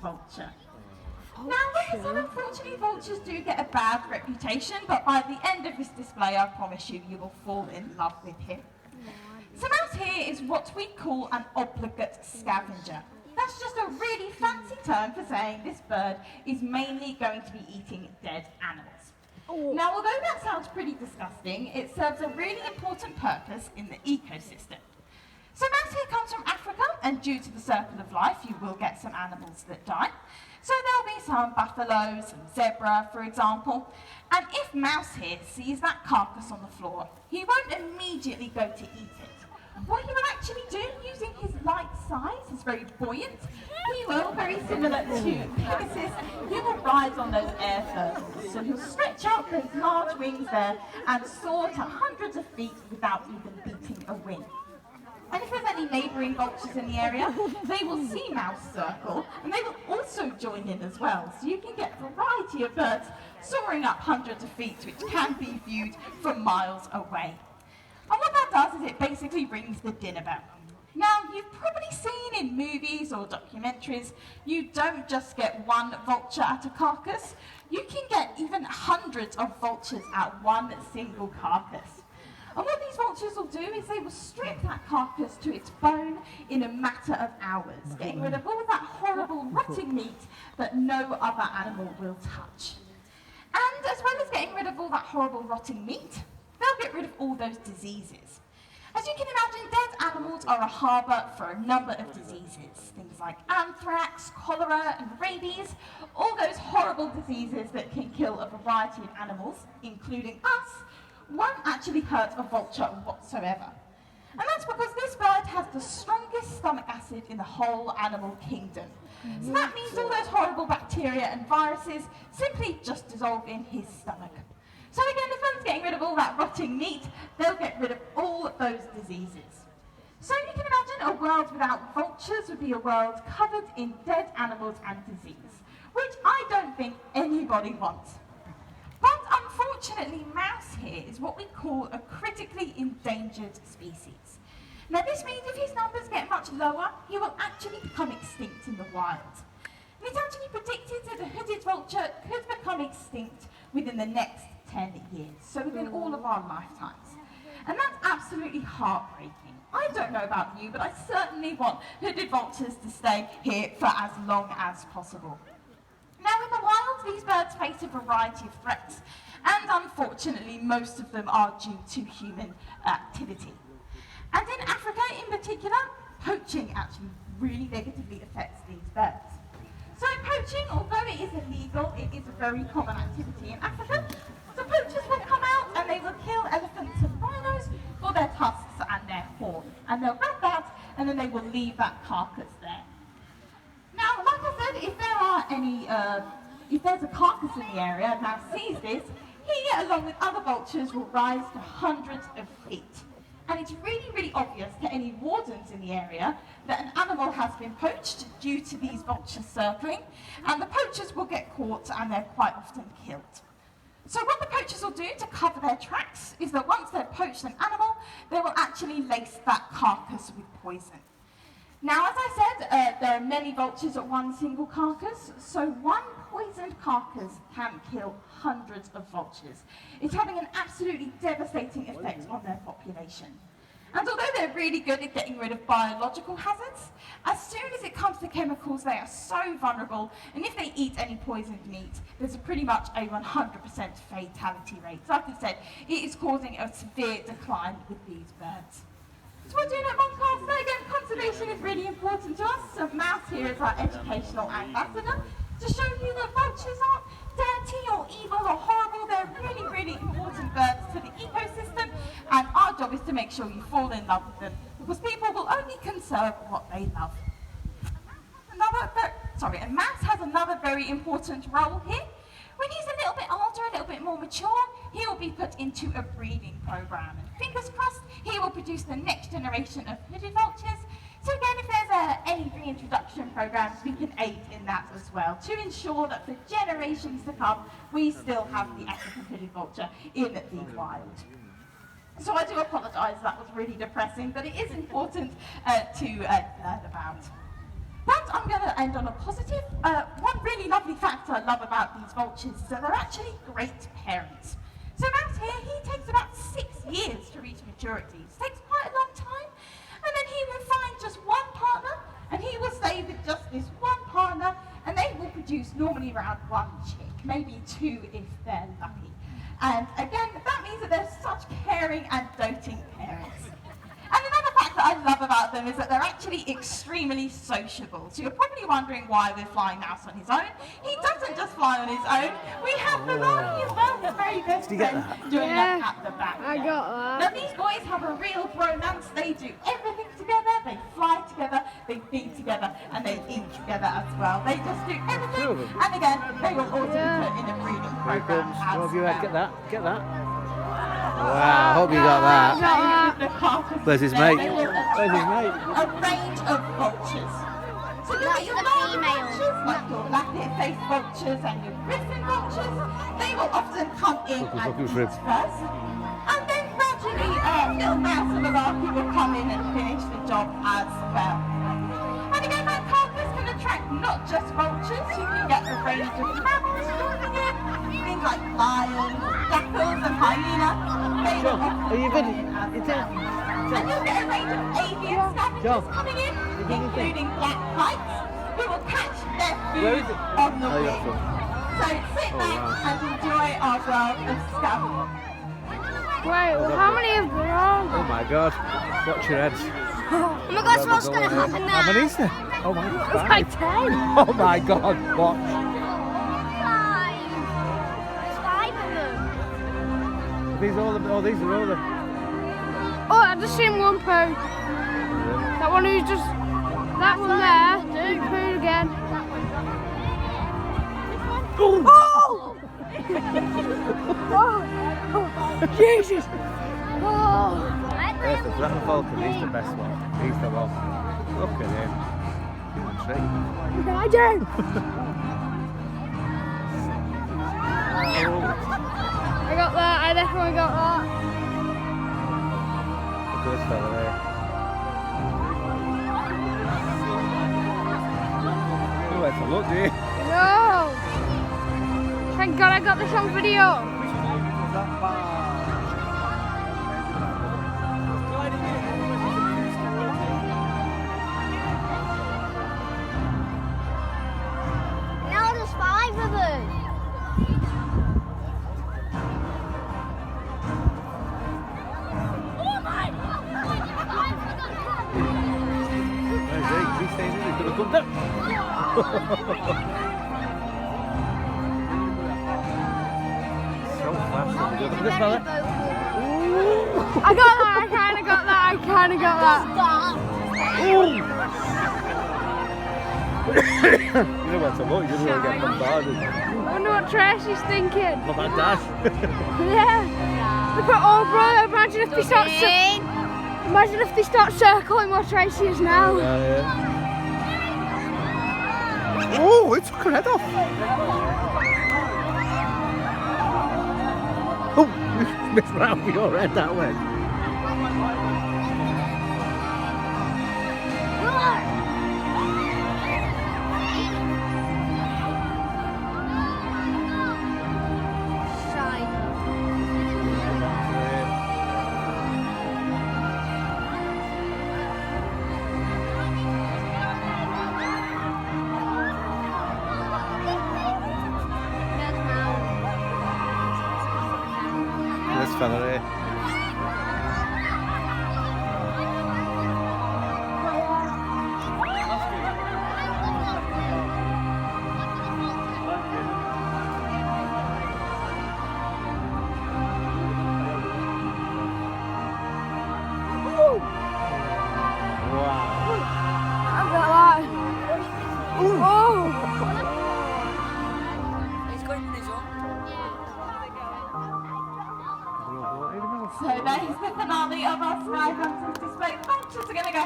vulture. Now, like I said, unfortunately, vultures do get a bad reputation, but by the end of this display, I promise you, you will fall in love with him. So mouse here is what we call an obligate scavenger. That's just a really fancy term for saying this bird is mainly going to be eating dead animals. Now, although that sounds pretty disgusting, it serves a really important purpose in the ecosystem. So mouse here comes from Africa, and due to the circle of life, you will get some animals that die. So there'll be some buffalo, some zebra, for example. And if mouse here sees that carcass on the floor, he won't immediately go to eat it. What he will actually do, using his light size, he's very buoyant, he will, very similar to Pegasus, he will rise on those air circles. So he'll stretch out those large wings there and soar to hundreds of feet without even beating a wing. And if there's any neighbouring vultures in the area, they will see mouse circle, and they will also join in as well. So you can get a variety of birds soaring up hundreds of feet, which can be viewed from miles away. And what that does is it basically rings the dinner bell. Now, you've probably seen in movies or documentaries, you don't just get one vulture at a carcass, you can get even hundreds of vultures at one single carcass. And what these vultures will do is they will strip that carcass to its bone in a matter of hours, getting rid of all that horrible rotting meat that no other animal will touch. And as well as getting rid of all that horrible rotting meat, they'll get rid of all those diseases. As you can imagine, dead animals are a harbour for a number of diseases. Things like anthrax, cholera and rabies, all those horrible diseases that can kill a variety of animals, including us, won't actually hurt a vulture whatsoever. And that's because this bird has the strongest stomach acid in the whole animal kingdom. So that means all those horrible bacteria and viruses simply just dissolve in his stomach. So again, if one's getting rid of all that rotting meat, they'll get rid of all those diseases. So you can imagine a world without vultures would be a world covered in dead animals and disease, which I don't think anybody wants. But unfortunately, mouse here is what we call a critically endangered species. Now this means if his numbers get much lower, he will actually become extinct in the wild. And it's actually predicted that the hooded vulture could become extinct within the next 10 years, so within all of our lifetimes. And that's absolutely heartbreaking. I don't know about you, but I certainly want hooded vultures to stay here for as long as possible. Now in the wild, these birds face a variety of threats, and unfortunately most of them are due to human activity. And in Africa in particular, poaching actually really negatively affects these birds. So poaching, although it is illegal, it is a very common activity in Africa. So poachers will come out and they will kill elephants and rhinos for their tusks and their horn. And they'll grab that and then they will leave that carcass there. Now, like I said, if there's a carcass in the area and now sees this, he, along with other vultures, will rise to hundreds of feet. And it's really, really obvious to any wardens in the area that an animal has been poached due to these vultures circling, and the poachers will get caught and they're quite often killed. So what the poachers will do to cover their tracks is that once they've poached an animal, they will actually lace that carcass with poison. Now, as I said, there are many vultures at one single carcass, so one poisoned carcass can kill hundreds of vultures. It's having an absolutely devastating effect on their population. And although they're really good at getting rid of biological hazards, as soon as it comes to chemicals, they are so vulnerable, and if they eat any poisoned meat, there's pretty much a 100% fatality rate. So like I said, it is causing a severe decline with these birds. So we're doing at Muncaster, again, conservation is really important to us, so Mouse here is our educational ambassador to show you that vultures aren't dirty or evil or horrible, they're really, really important birds to the ecosystem, and our job is to make sure you fall in love with them, because people will only conserve what they love. And Mouse has another very important role here. When he's a little bit older, a little bit more mature, he will be put into a breeding program. And fingers crossed, he will produce the next generation of hooded vultures. So again, if there's any reintroduction programs, we can aid in that as well, to ensure that for generations to come, we still have the African hooded vulture in the wild. So I do apologise, that was really depressing, but it is important to learn about. But but I'm going to end on a positive. One really lovely fact I love about these vultures is that they're actually great parents. So Mouse here, he takes about 6 years to reach maturity. It takes quite a long time. And then he will find just one partner, and he will stay with just this one partner, and they will produce normally around 1 chick, maybe 2 if they're lucky. And again, that means that they're such caring and doting parents. And another fact that I love about them is that they're actually extremely sociable. So you're probably wondering why we're flying Mouse on his own. He doesn't just fly on his own. We have Milani as well, his very best friend, joining us at the back. I got that. Now these boys have a real bromance. They do everything together. They fly together, they feed together, and they eat together as well. They just do everything. And again, they will also be put in a breeding program as well. Get that. Get that. Wow, I hope you got that. Where's his mate? Where's his mate? A range of vultures. So look at your large vultures, like your black-ear-faced vultures and your griffin vultures. They will often come in and eat first. And then gradually, little mouse and malarkey will come in and finish the job as well. And again, that carcass can attract not just vultures. You can get a range of mammals joining in. Things like lions, jackals and hyena. They will often come in as well. And you'll get a range of avian scavengers coming in, including black kites, who will catch their food on the wing. So sit back and enjoy our world of scavenging. Wait, how many of them are there? Oh my god, watch your heads. Oh my gosh, what's going to happen now? How many is there? Oh my god. It's like 10. Oh my god, watch. 5 of them. These are all these are all the... Oh, I've just seen one poo. That one who's just... That one there, he pooed again. Oh! Oh! Jesus! Oh! There's the Black Falcon, he's the best one. He's the one. Look at him. In the tree. I do! I got that, I definitely got that. Look at this fella there. Oh, that's a look, do you? No! Thank God I got this on video. Now there's 5 of them. Oh my God! He's staying in, he's going to come down. So fast. Look at this fella. I got that, I kinda got that, I kinda got that. You know what to look, you don't want to get bombarded. I wonder what Tracy's thinking. Not that dash. Yeah. Look at oh bro, imagine if they start circling where Tracy is now. Yeah. Oh, it took her head off. Oh, missed round with your head that way. This fella there. So that is the finale of our Sky Hunters display. Vultures are going to go